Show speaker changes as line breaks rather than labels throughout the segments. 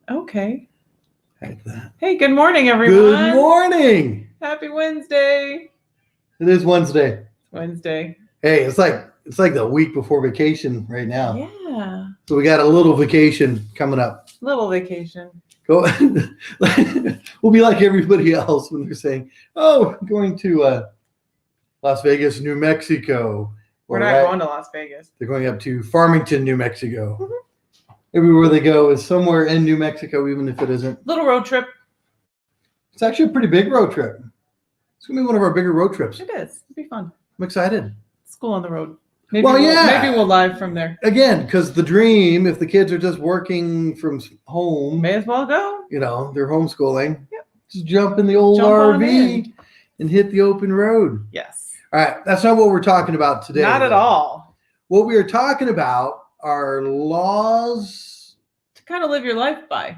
Okay.
Like that.
Hey, good morning, everyone.
Good morning.
Happy Wednesday.
It is Wednesday.
Wednesday.
Hey, it's like the week before vacation right now.
Yeah.
So we got a little vacation coming up.
Little vacation.
Go. We'll be like everybody else when they're saying, "Oh, going to Las Vegas, New Mexico."
We're not going to Las Vegas.
They're going up to Farmington, New Mexico.
Mhm.
Everywhere they go is somewhere in New Mexico, even if it isn't.
Little road trip.
It's actually a pretty big road trip. It's going to be one of our bigger road trips.
It is. It'll be fun.
I'm excited.
School on the road. Maybe
Well,
we'll live from there.
Again, because the dream, if the kids are just working from home,
May as well go.
They're homeschooling.
Yep.
Just jump in the old RV and hit the open road.
Yes.
All right. That's not what we're talking about today.
Not at all.
What we are talking about are laws
to kind of live your life by.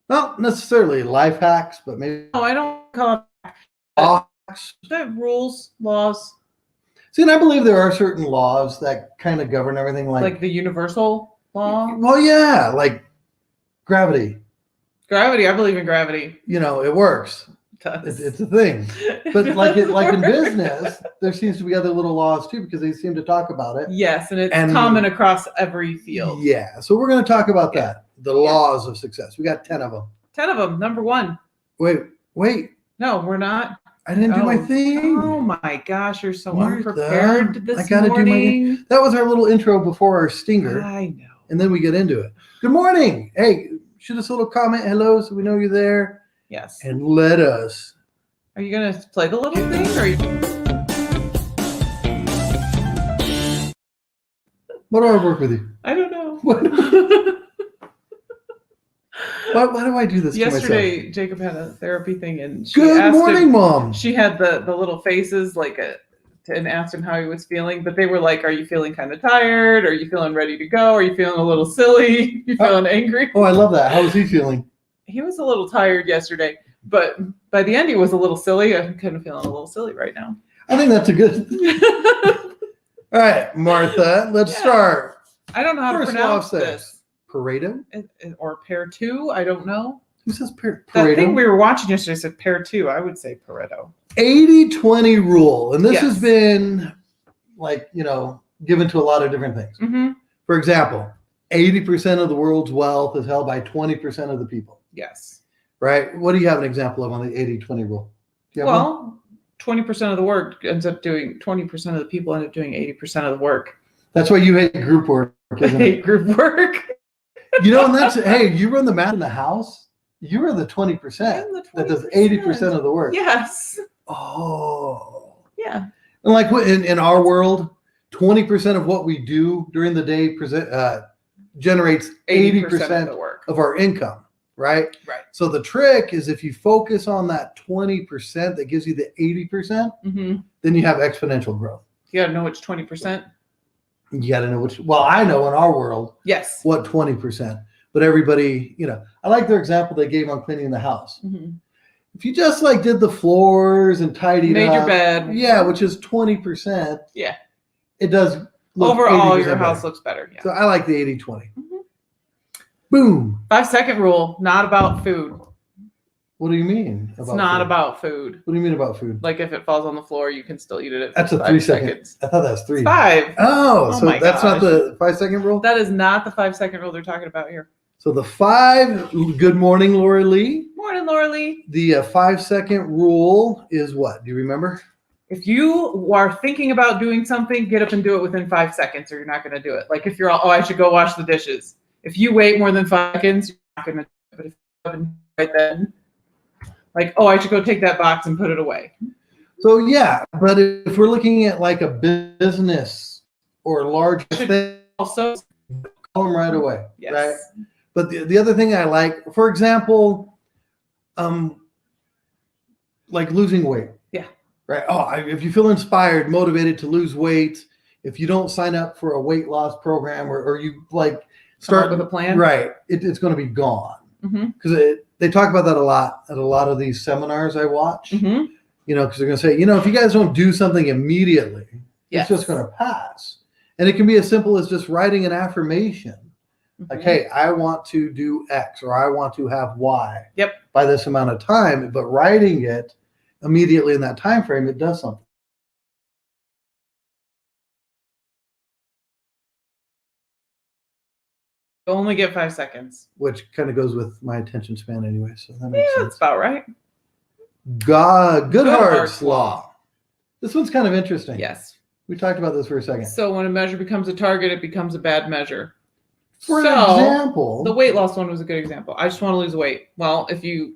Not necessarily life hacks, but maybe.
Oh, I don't call it
hacks.
The rules, laws.
See, and I believe there are certain laws that kind of govern everything,
like the universal law.
Well, yeah, like gravity.
Gravity, I believe in gravity.
It works. It's a thing. But like in business, there seems to be other little laws too, because they seem to talk about it.
Yes, and it's common across every field.
Yeah, so we're going to talk about that. The laws of success. We got 10 of them.
10 of them. Number 1.
Wait.
No, we're not.
I didn't do my thing.
Oh my gosh, you're so
Martha,
unprepared this
I gotta
morning.
Do my. That was our little intro before our stinger.
I know.
And then we get into it. Good morning. Hey, shoot us a little comment. Hello, so we know you're there.
Yes.
And let us.
Are you gonna play the little thing, or?
What do I work with you?
I don't know.
Why do I do this?
Yesterday,
to myself?
Jacob had a therapy thing, and she
Good morning, Mom.
She had the little faces and asked him how he was feeling, but they were like, "Are you feeling kind of tired? Are you feeling ready to go? Are you feeling a little silly? You feeling angry?"
Oh, I love that. How was he feeling?
He was a little tired yesterday, but by the end he was a little silly. I'm kind of feeling a little silly right now.
I think that's a good. All right, Martha, let's start.
I don't know how to pronounce this.
Pareto?
Or Pareto, I don't know.
Who says Pareto?
That thing we were watching yesterday said Pareto. I would say Pareto.
80-20 rule. And this has been given to a lot of different things.
Mm-hmm.
For example, 80% of the world's wealth is held by 20% of the people.
Yes.
Right? What do you have an example of on the 80-20 rule?
20% of the work ends up doing 20% of the people end up doing 80% of the work.
That's why you hate group work.
I hate group work.
And that's, hey, you run the math in the house, you are the 20% that does 80% of the work.
Yes.
Oh.
Yeah.
And like in our world, 20% of what we do during the day generates 80%
of the work
of our income, right?
Right.
So the trick is if you focus on that 20% that gives you the 80%, then you have exponential growth.
You got to know which 20%.
You got to know which. Well, I know in our world,
yes,
what 20%. But everybody, I like their example they gave on cleaning the house.
Mm-hmm.
If you just did the floors and tidied
made
up,
your bed,
which is 20%.
Yeah,
it does.
Overall, your house looks better. Yeah.
So I like the 80-20. Boom.
5-second rule, not about food.
What do you mean?
It's not about food.
What do you mean about food?
Like if it falls on the floor, you can still eat it.
That's a 3 seconds. I thought that was 3.
It's 5.
Oh, so that's not the 5-second rule?
That is not the 5-second rule they're talking about here.
So the 5, good morning, Laura Lee.
Morning, Laura Lee.
The 5-second rule is what? Do you remember?
If you are thinking about doing something, get up and do it within 5 seconds or you're not going to do it. Like if you're all, I should go wash the dishes. If you wait more than 5 seconds, you're not going to do it. But if you haven't right then, I should go take that box and put it away.
So yeah, but if we're looking at a business or large thing,
also
call them right away,
yes.
Right? But the other thing I like, for example, losing weight.
Yeah.
Right. If you feel inspired, motivated to lose weight, if you don't sign up for a weight loss program or you start
with a plan,
right, it's going to be gone.
Because
they talk about that a lot at a lot of these seminars I watch.
Mm-hmm.
Because they're going to say, if you guys don't do something immediately, it's just going to pass. And it can be as simple as just writing an affirmation, Like,
Mhm.
hey, I want to do X or I want to have Y
Yep.
by this amount of time, but writing it immediately in that time frame, it does something.
You only get 5 seconds.
Which kind of goes with my attention span anyway, so that
Yeah,
makes
that's
sense.
about right.
Goodhart's law. This one's kind of interesting.
Yes.
We talked about this for a second.
So when a measure becomes a target, it becomes a bad measure.
For
So,
example,
the weight loss one was a good example. I just want to lose weight. Well, if you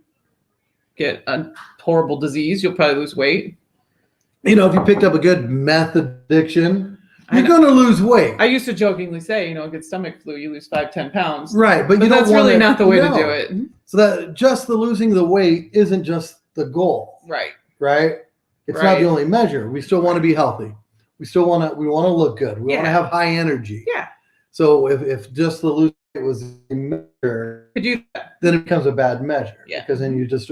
get a horrible disease, you'll probably lose weight.
if you picked up a good meth addiction,
I
you're
know.
going to lose weight.
I used to jokingly say, get stomach flu, you lose 5-10 pounds.
Right, but you don't
that's
want
really not the way to do it.
So that just the losing the weight isn't just the goal,
Right.
right? It's not
Right.
the only measure. We still want to be healthy. We still want to look good. We want to
Yeah.
have high energy.
Yeah.
So if just the losing weight was a measure,
Could you do that?
then it becomes a bad measure.
Yeah.
Because then you're just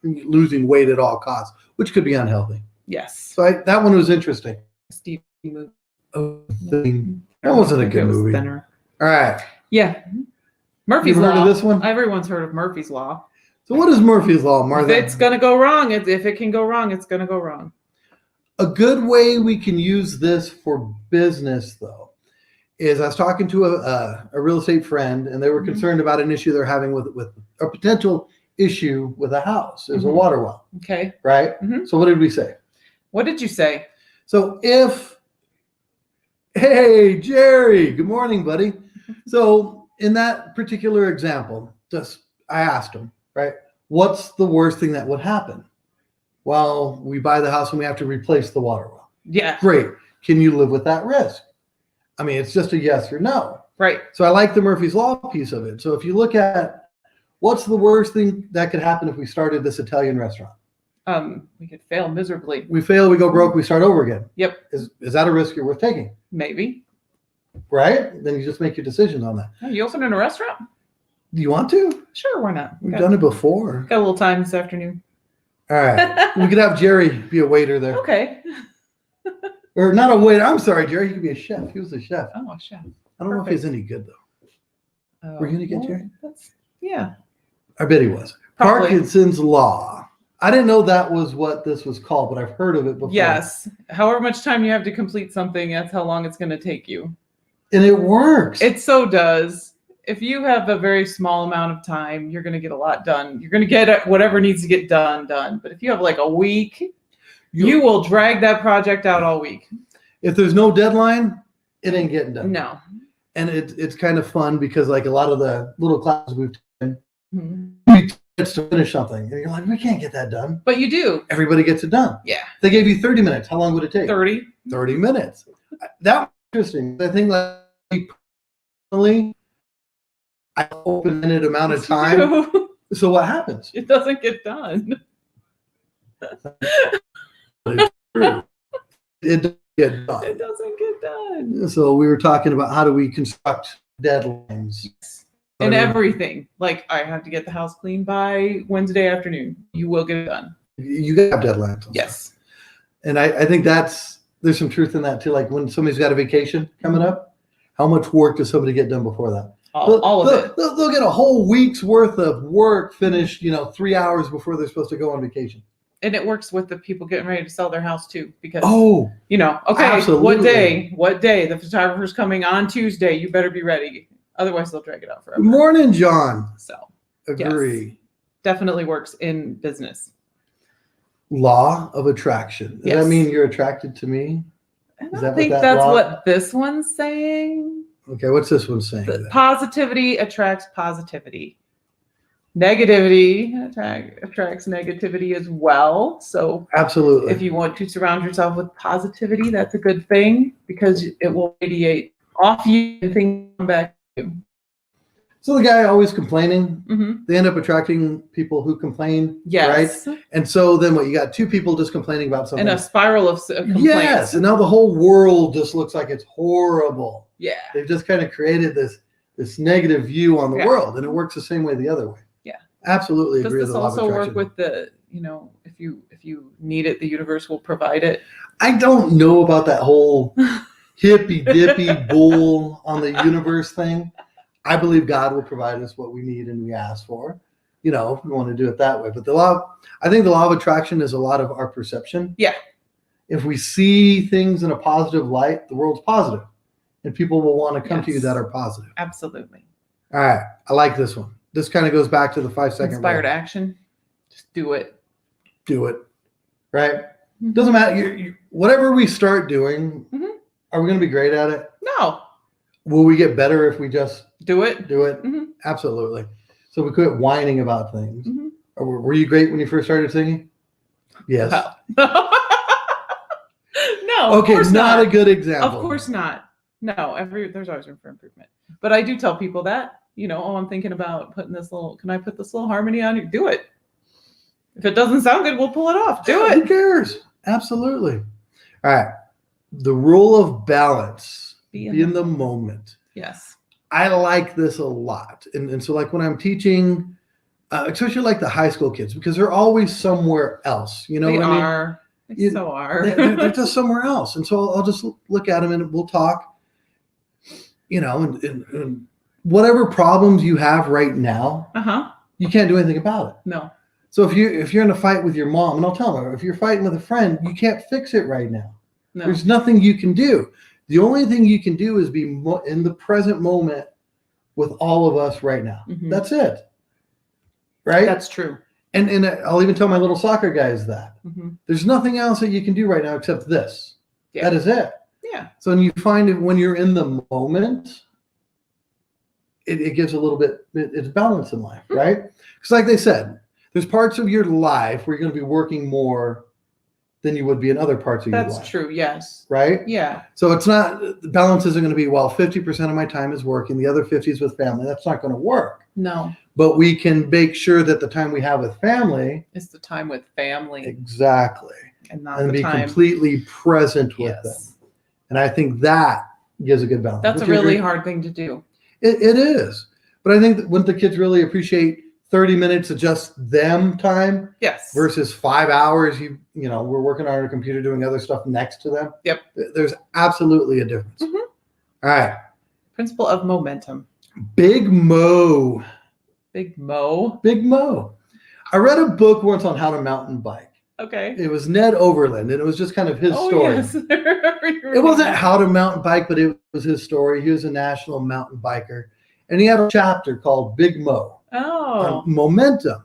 losing weight at all costs, which could be unhealthy.
Yes.
So that one was interesting.
Steve movie.
That wasn't a good movie.
Thinner.
All right.
Yeah. Murphy's
You ever
Law.
heard of this one?
Everyone's heard of Murphy's Law.
So what is Murphy's Law, Martha?
If it's going to go wrong, if it can go wrong, it's going to go wrong.
A good way we can use this for business, though, is I was talking to a real estate friend, and they were concerned about an issue they're having with a potential issue with a house. There's a water well,
Okay.
right?
Mhm.
So what did we say?
What did you say?
So hey, Jerry, good morning, buddy. So in that particular example, I asked him, right, what's the worst thing that would happen? Well, we buy the house and we have to replace the water well.
Yeah.
Great. Can you live with that risk? I mean, it's just a yes or no.
Right.
So I like the Murphy's Law piece of it. So if you look at what's the worst thing that could happen if we started this Italian restaurant?
We could fail miserably.
We fail, we go broke, we start over again.
Yep.
Is that a risk you're worth taking?
Maybe.
Right? Then you just make your decisions on that.
Oh, you opening a restaurant?
Do you want to?
Sure, why not?
We've done it before.
Got a little time this afternoon.
All right. We could have Jerry be a waiter there.
Okay.
Or not a waiter. I'm sorry, Jerry. He could be a chef. He was a chef.
Oh, chef.
I don't know if he's any good, though. Were you going to get Jerry?
Yeah.
I bet he was.
Probably.
Parkinsons Law. I didn't know that was what this was called, but I've heard of it before.
Yes. However much time you have to complete something, that's how long it's going to take you.
And it works.
It so does. If you have a very small amount of time, you're going to get a lot done. You're going to get whatever needs to get done. But if you have like a week, you will drag that project out all week.
If there's no deadline, it ain't getting done.
No.
And it's kind of fun because like a lot of the little classes we've taken,
Mhm.
we get to finish something. And you're like, we can't get that done.
But you do.
Everybody gets it done.
Yeah.
They gave you 30 minutes. How long would it take?
30.
30 minutes. That was interesting. I think like personally, I have an open-ended amount of time. So what happens?
It doesn't get done.
It doesn't get done.
It doesn't get done.
So we were talking about how do we construct deadlines.
And everything. Like, I have to get the house cleaned by Wednesday afternoon. You will get it done.
You got deadlines.
Yes.
And I think there's some truth in that too. Like when somebody's got a vacation coming up, how much work does somebody get done before that?
All of it.
They'll get a whole week's worth of work finished, 3 hours before they're supposed to go on vacation.
And it works with the people getting ready to sell their house too. Because, okay,
absolutely.
what day? The photographer's coming on Tuesday. You better be ready. Otherwise, they'll drag it out forever.
Good morning, John.
So,
Agree.
yes, definitely works in business.
Law of attraction. Does that mean you're attracted to me?
I don't think that's what this one's saying.
Okay, what's this one saying?
Positivity attracts positivity. Negativity attracts negativity as well. So
absolutely,
if you want to surround yourself with positivity, that's a good thing because it will radiate off you and things come back to you.
So the guy always complaining,
Mm-hmm.
they end up attracting people who complain,
yes.
right? And so then what? You got two people just complaining about something.
And a spiral of complaints.
Yes, and now the whole world just looks like it's horrible.
Yeah.
They've just kind of created this negative view on the world, and it works the same way the other way.
Yeah.
Absolutely agree.
Does this also work with the, if you need it, the universe will provide it?
I don't know about that whole hippy dippy bull on the universe thing. I believe God will provide us what we need and we ask for. You know, if we want to do it that way. But I think the law of attraction is a lot of our perception.
Yeah.
If we see things in a positive light, the world's positive, and people will want to come to you
Yes.
that are positive.
Absolutely.
All right. I like this one. This kind of goes back to the 5-second
Inspired
rule.
action. Just do it.
Do it. Right? Doesn't matter. Whatever we start doing,
Mhm.
are we going to be great at it?
No.
Will we get better if we just
Do it.
do it?
Mhm.
Absolutely. So we quit whining about things.
Mhm.
Or were you great when you first started singing? Yes.
Well. No.
Okay,
Of course
not a good example.
Of course not. No. There's always room for improvement. But I do tell people that, I'm thinking about putting can I put this little harmony on you? Do it. If it doesn't sound good, we'll pull it off. Do
Who
it.
cares? Absolutely. All right. The rule of balance. Be in the moment.
Yes.
I like this a lot. And so like when I'm teaching, especially like the high school kids, because they're always somewhere else. You know
They
what I mean?
are. They so are.
They're just somewhere else. And so I'll just look at them and we'll talk, and whatever problems you have right now, you can't do anything about it.
No.
So if you're in a fight with your mom, and I'll tell her, if you're fighting with a friend, you can't fix it right now.
No.
There's nothing you can do. The only thing you can do is be in the present moment with all of us right now.
Mhm.
That's it. Right?
That's true.
And I'll even tell my little soccer guys that.
Mhm.
There's nothing else that you can do right now except this.
Yeah.
That is it.
Yeah.
So when you find it when you're in the moment, it gives a little bit, it's balance in life, right? Because like they said, there's parts of your life where you're going to be working more than you would be in other parts of your life.
That's true. Yes.
Right?
Yeah.
So it's not, the balance isn't going to be, 50% of my time is working, the other 50 is with family. That's not going to work.
No.
But we can make sure that the time we have with family.
It's the time with family.
Exactly.
And not
And
the
be
time.
completely present with them. And I think that gives a good balance.
That's a really hard thing to do.
It is. But I think that when the kids really appreciate 30 minutes of just them time
Yes.
versus 5 hours, we're working on our computer doing other stuff next to them.
Yep.
There's absolutely a difference.
Mhm.
All right.
Principle of momentum.
Big Mo.
Big Mo.
Big Mo. I read a book once on how to mountain bike.
Okay.
It was Ned Overland, and it was just kind of his story.
Yes.
It wasn't how to mountain bike, but it was his story. He was a national mountain biker, and he had a chapter called Big Mo.
Oh.
Momentum.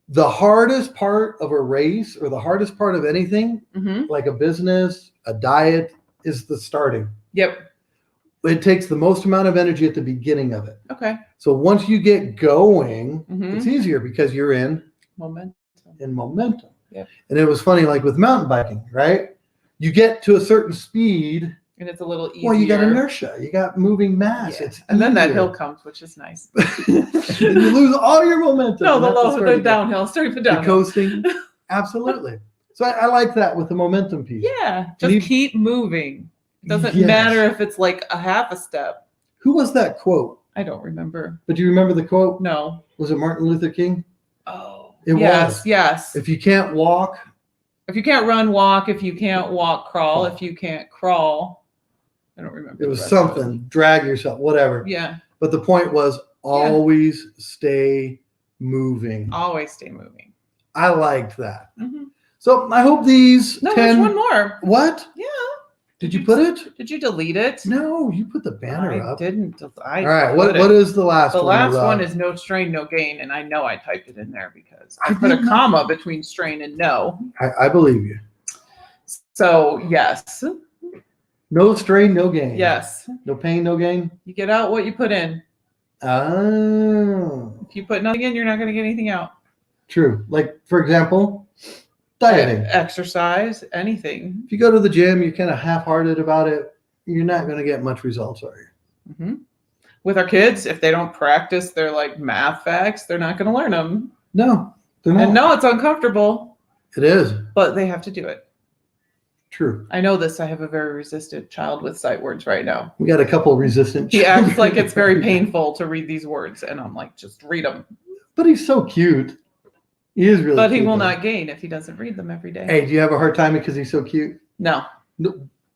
The hardest part of a race or the hardest part of anything, like a business, a diet, is the starting.
Yep.
It takes the most amount of energy at the beginning of it.
Okay.
So once you get going, it's easier because you're in
momentum. Yep.
And it was funny, like with mountain biking, right? You get to a certain speed.
And it's a little easier.
Well, you got inertia. You got moving mass.
Yeah.
It's
and then that
easier.
hill comes, which is nice.
And you lose all your momentum.
No,
and that's
the
where you
downhill. Start the
go.
downhill.
Coasting. Absolutely. So I like that with the momentum piece.
Yeah. Just keep moving. It doesn't matter if it's like a half a step.
Who was that quote?
I don't remember.
But do you remember the quote?
No.
Was it Martin Luther King?
Oh.
It was.
Yes.
If you can't walk.
If you can't run, walk. If you can't walk, crawl. If you can't crawl. I don't remember.
It was something. Drag yourself, whatever.
Yeah.
But the point was always stay moving.
Always stay moving.
I liked that. So I hope these 10.
There's one more.
What?
Yeah.
Did you put it?
Did you delete it?
No, you put the banner up.
I didn't.
All right. What is the last one?
The last one is no strain, no gain. And I know I typed it in there because I put a comma between strain and no.
I believe you.
So, yes.
No strain, no gain.
Yes.
No pain, no gain.
You get out what you put in.
Oh.
If you put nothing in, you're not going to get anything out.
True. Like, for example, dieting.
Exercise, anything.
If you go to the gym, you're kind of half-hearted about it, you're not going to get much results, are you?
With our kids, if they don't practice their math facts, they're not going to learn them.
No, they're not.
And no, it's uncomfortable.
It is.
But they have to do it.
True.
I know this. I have a very resistant child with sight words right now.
We got a couple resistant.
He acts like it's very painful to read these words. And I'm like, just read them.
But he's so cute. He is really
But
cute.
he will not gain if he doesn't read them every day.
Hey, do you have a hard time because he's so cute?
No.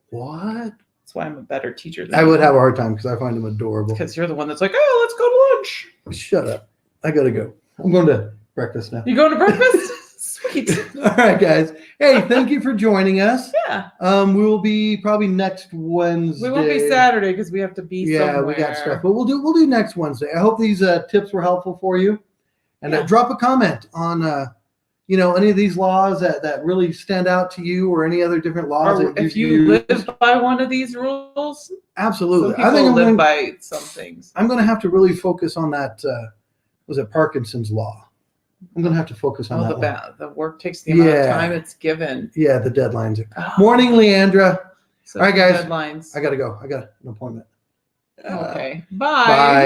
What?
That's why I'm a better teacher than
I would have a hard time because I find them adorable.
because you're the one that's like, oh, let's go to lunch.
Shut up. I gotta go. I'm going to breakfast now.
You going to breakfast? Sweet.
All right, guys. Hey, thank you for joining us.
Yeah.
We will be probably next Wednesday.
We won't be Saturday because we have to be somewhere.
We got stuff, but we'll do next Wednesday. I hope these tips were helpful for you, and drop a comment on any of these laws that really stand out to you, or any other different laws.
Or if you live by one of these rules,
absolutely.
some people live by some things.
I'm going to have to really focus on that. Was it Parkinsons Law? I'm going to have to focus on that.
The work takes the amount of time it's given.
Yeah, the deadlines. Morning, Leandra.
So
all right, guys.
Deadlines.
I got to go. I got an appointment.
Okay. Bye.
Bye.